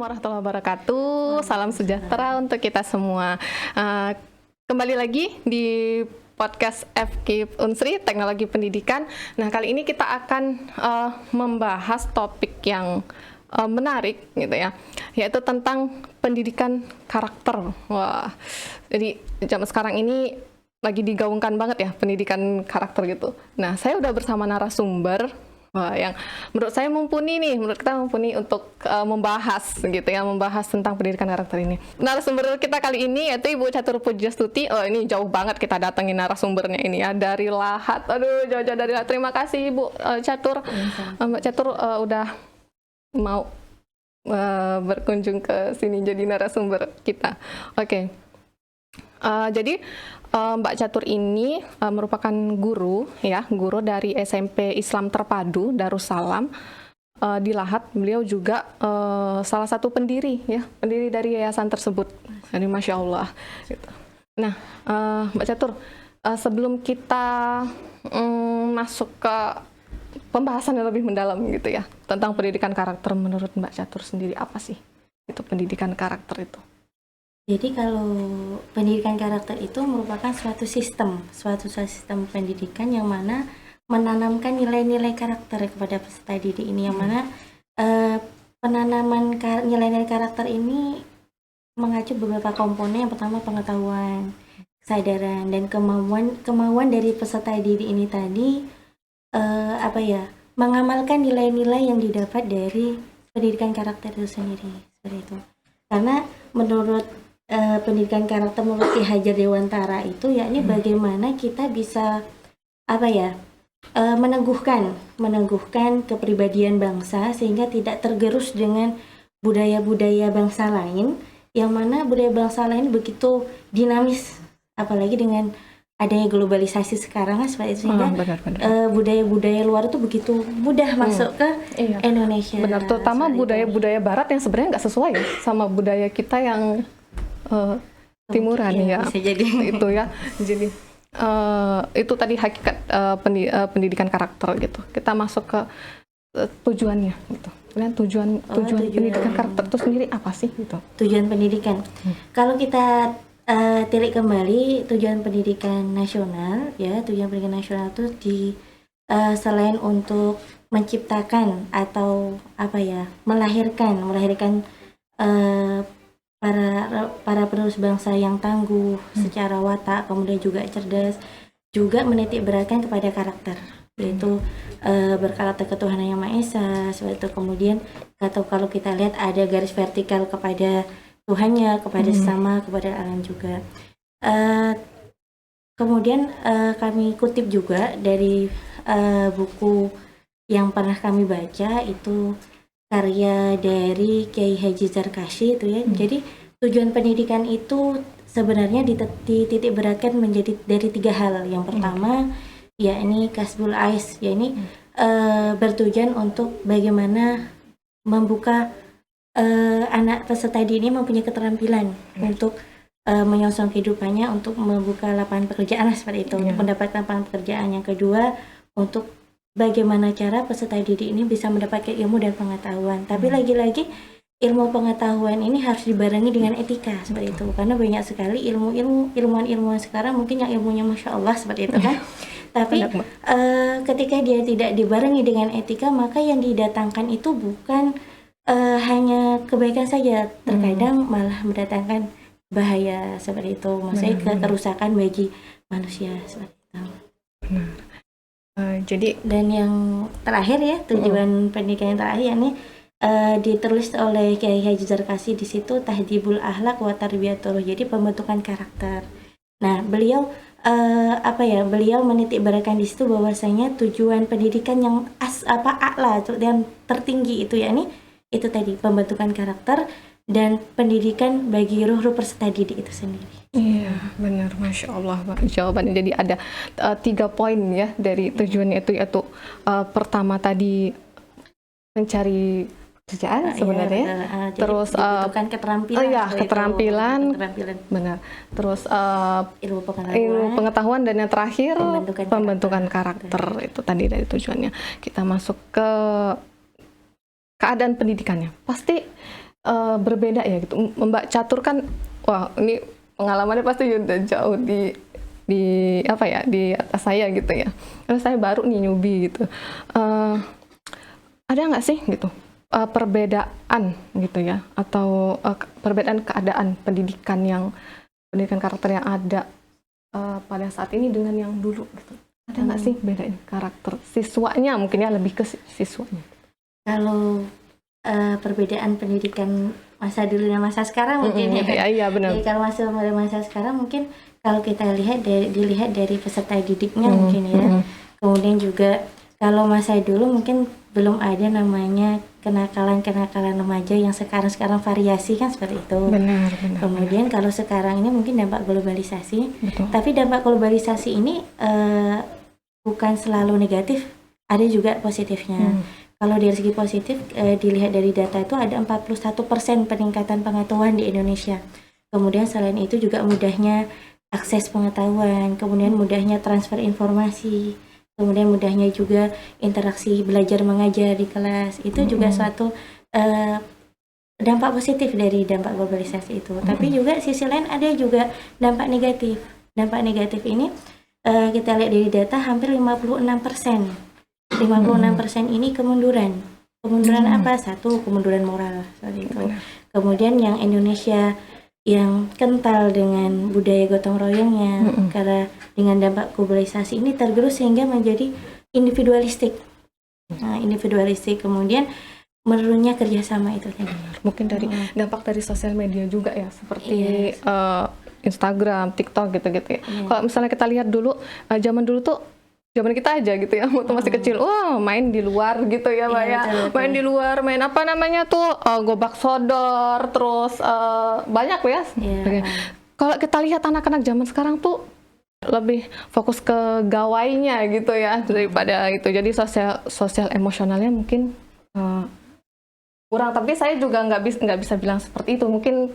warahmatullahi wabarakatuh. Salam sejahtera untuk kita semua. Kembali lagi di podcast FK Unsri, Teknologi Pendidikan. Nah, kali ini kita akan membahas topik yang menarik gitu ya, yaitu tentang pendidikan karakter. Wah, jadi zaman sekarang ini lagi digaungkan banget ya pendidikan karakter gitu. Nah, saya udah bersama narasumber yang menurut saya mumpuni nih, menurut kita mumpuni untuk membahas gitu ya, membahas tentang pendidikan karakter ini. Narasumber kita kali ini yaitu Ibu Catur Pujastuti. Oh, ini jauh banget kita datengin narasumbernya ini ya, dari Lahat. Aduh, jauh-jauh dari Lahat. Terima kasih Ibu Catur. Mbak Catur udah mau berkunjung ke sini jadi narasumber kita. Oke. Jadi Mbak Catur ini merupakan guru dari SMP Islam Terpadu Darussalam di Lahat. Beliau juga salah satu pendiri dari yayasan tersebut. Jadi Masya Allah. Gitu. Nah, Mbak Catur, sebelum kita masuk ke pembahasan yang lebih mendalam gitu ya tentang pendidikan karakter, menurut Mbak Catur sendiri apa sih itu pendidikan karakter itu? Jadi kalau pendidikan karakter itu merupakan suatu sistem pendidikan yang mana menanamkan nilai-nilai karakter kepada peserta didik ini, yang mana penanaman nilai-nilai karakter ini mengacu beberapa komponen. Yang pertama pengetahuan, kesadaran, dan kemauan dari peserta didik ini tadi mengamalkan nilai-nilai yang didapat dari pendidikan karakter itu sendiri, seperti itu. Karena menurut pendidikan karakter menurut Ki Hajar Dewantara itu yakni bagaimana kita bisa meneguhkan kepribadian bangsa sehingga tidak tergerus dengan budaya-budaya bangsa lain, yang mana budaya bangsa lain begitu dinamis, apalagi dengan adanya globalisasi sekarang seperti itu, sehingga budaya-budaya luar itu begitu mudah masuk ke Indonesia. Benar, terutama budaya-budaya barat yang sebenarnya nggak sesuai sama budaya kita yang timuran ya. Bisa jadi itu ya. Jadi itu tadi hakikat pendidikan karakter gitu. Kita masuk ke tujuannya gitu. Dan tujuan pendidikan karakter itu sendiri apa sih gitu? Tujuan pendidikan. Kalau kita tilik kembali tujuan pendidikan nasional itu selain untuk menciptakan atau melahirkan para penerus bangsa yang tangguh secara watak, kemudian juga cerdas, juga menitik beratkan kepada karakter, yaitu berkarakter ketuhanan yang Maha Esa, seperti itu. Kemudian kalau kita lihat ada garis vertikal kepada Tuhannya, kepada sesama, kepada alam juga. Kemudian kami kutip juga dari buku yang pernah kami baca, itu karya dari Kiai Haji Zarkashi itu ya. Jadi tujuan pendidikan itu sebenarnya dititik beratkan menjadi dari 3 hal. Yang pertama yakni kasbul ais, yakni bertujuan untuk bagaimana membuka anak peserta didik ini mempunyai keterampilan untuk menyongsong kehidupannya, untuk membuka lapangan pekerjaan seperti itu, untuk mendapatkan lapangan pekerjaan. Yang kedua, untuk bagaimana cara peserta didik ini bisa mendapatkan ilmu dan pengetahuan. Tapi lagi-lagi ilmu pengetahuan ini harus dibarengi dengan etika seperti itu, karena banyak sekali ilmuwan sekarang mungkin yang ilmunya Masya Allah seperti itu kan. Tapi ketika dia tidak dibarengi dengan etika, maka yang didatangkan itu bukan hanya kebaikan saja, terkadang malah mendatangkan bahaya seperti itu, maksudnya kerusakan bagi manusia seperti itu. Jadi, dan yang terakhir ya, tujuan pendidikan yang terakhir yakni ditulis oleh Kiai Haji Zarkashi di situ, tahdibul akhlak wa tarbiyatul, jadi pembentukan karakter. Nah, beliau beliau menitik beratkan di situ bahwasanya tujuan pendidikan yang a'la dan tertinggi itu yakni itu tadi pembentukan karakter dan pendidikan bagi ruh-ruh peserta didik itu sendiri. Iya, benar, Masya Allah, Pak. Jawabannya jadi ada 3 poin ya dari tujuannya itu, yaitu pertama tadi mencari pekerjaan sebenarnya, terus dibutuhkan keterampilan, benar, terus ilmu pengetahuan, dan yang terakhir pembentukan karakter. Itu tadi dari tujuannya. Kita masuk ke keadaan pendidikannya. Pasti berbeda ya gitu. Mbak Catur kan, wah ini pengalamannya pasti udah jauh di apa ya, di atas saya gitu ya. Terus saya baru nih newbie gitu. Ada nggak sih gitu perbedaan gitu ya, atau perbedaan keadaan pendidikan karakter yang ada pada saat ini dengan yang dulu gitu? Ada nggak sih bedain karakter siswanya, mungkin ya, lebih ke siswanya? Kalau perbedaan pendidikan masa dulu dan masa sekarang mungkin ya. Iya benar. Jadi kalau masa sekarang mungkin kalau kita dilihat dari peserta didiknya mungkin ya. Kemudian juga kalau masa dulu mungkin belum ada namanya kenakalan remaja yang sekarang variasi kan seperti itu. Benar. Kemudian kalau sekarang ini mungkin dampak globalisasi. Betul. Tapi dampak globalisasi ini bukan selalu negatif, ada juga positifnya. Kalau dari segi positif, dilihat dari data itu ada 41% peningkatan pengetahuan di Indonesia. Kemudian selain itu juga mudahnya akses pengetahuan, kemudian mudahnya transfer informasi, kemudian mudahnya juga interaksi belajar mengajar di kelas. Itu juga suatu dampak positif dari dampak globalisasi itu. Tapi juga sisi lain ada juga dampak negatif. Dampak negatif ini kita lihat dari data hampir 56%. 56% ini kemunduran. Kemunduran apa? Satu, kemunduran moral seperti itu. Kemudian yang Indonesia yang kental dengan budaya gotong royongnya, karena dengan dampak globalisasi ini tergerus sehingga menjadi individualistik. Nah, individualistik, kemudian menurunnya kerjasama itu tadi. Mungkin dari dampak dari sosial media juga ya, seperti Instagram, TikTok gitu-gitu ya. Kalau misalnya kita lihat dulu, zaman dulu tuh, zaman kita aja gitu ya, waktu masih kecil, main di luar gitu ya Mbak ya. Betul. Main di luar, main apa namanya tuh, gobak sodor, terus banyak ya. Kalau kita lihat anak-anak zaman sekarang tuh lebih fokus ke gawainya gitu ya, daripada itu. Jadi sosial emosionalnya mungkin kurang. Tapi saya juga nggak bisa bilang seperti itu. Mungkin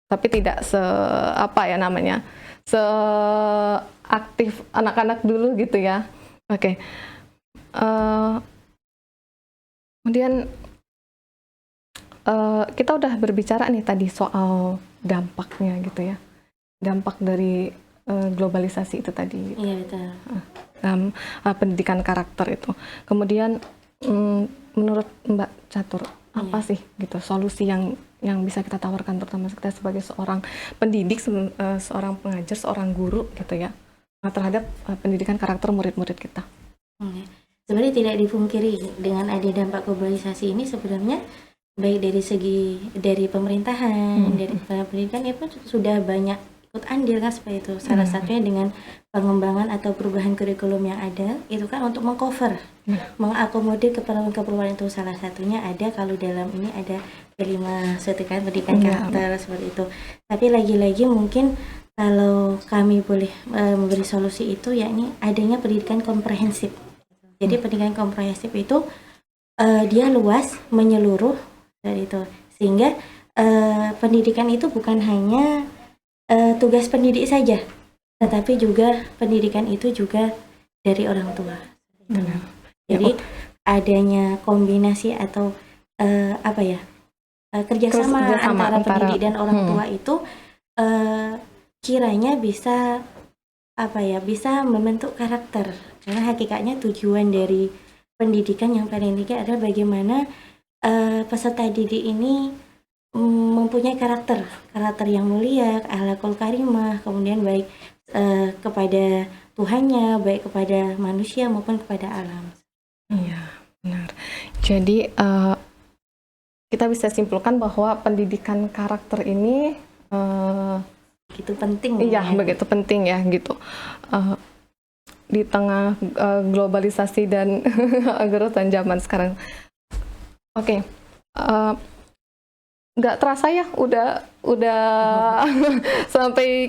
tapi tidak seaktif anak-anak dulu gitu ya. Oke. Kemudian kita udah berbicara nih tadi soal dampaknya gitu ya. Dampak dari globalisasi itu tadi. Iya, betul. Dalam pendidikan karakter itu. Kemudian menurut Mbak Catur, apa sih gitu solusi yang bisa kita tawarkan, terutama kita sebagai seorang pendidik, seorang pengajar, seorang guru gitu ya, terhadap pendidikan karakter murid-murid kita? Sebenarnya tidak dipungkiri dengan ada dampak globalisasi ini, sebenarnya baik dari pemerintahan, dari pendidikan itu sudah banyak ikut andil kan seperti itu. Salah satunya dengan pengembangan atau perubahan kurikulum yang ada itu kan untuk mengcover, mengakomodir keperluan itu. Salah satunya ada, kalau dalam ini ada P5 sertifikat pendidikan karakter seperti itu. Tapi lagi-lagi mungkin kalau kami boleh memberi solusi itu, yakni adanya pendidikan komprehensif. Jadi pendidikan komprehensif itu dia luas, menyeluruh dari itu, sehingga pendidikan itu bukan hanya tugas pendidik saja, tetapi juga pendidikan itu juga dari orang tua. Jadi adanya kombinasi atau kerjasama antara pendidik dan orang tua itu kiranya bisa membentuk karakter. Karena hakikatnya tujuan dari pendidikan yang paling tinggi adalah bagaimana peserta didik ini mempunyai karakter yang mulia, akhlakul karimah, kemudian baik kepada Tuhannya, baik kepada manusia maupun kepada alam. Iya, benar. Jadi kita bisa simpulkan bahwa pendidikan karakter ini begitu penting. Iya, begitu penting ya gitu. Di tengah globalisasi dan gerutan zaman sekarang. Oke. Nggak terasa ya, udah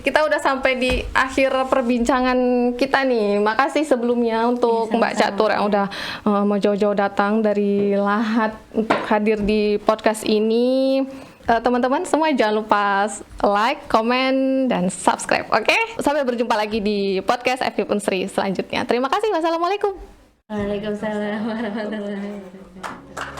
kita udah sampai di akhir perbincangan kita nih. Makasih sebelumnya untuk Mbak Catur yang udah mau jauh-jauh datang dari Lahat untuk hadir di podcast ini. Teman-teman semua jangan lupa like, komen, dan subscribe. Oke? Sampai berjumpa lagi di podcast FKIP Unsri selanjutnya. Terima kasih. Wassalamualaikum. Waalaikumsalam warahmatullahi wabarakatuh.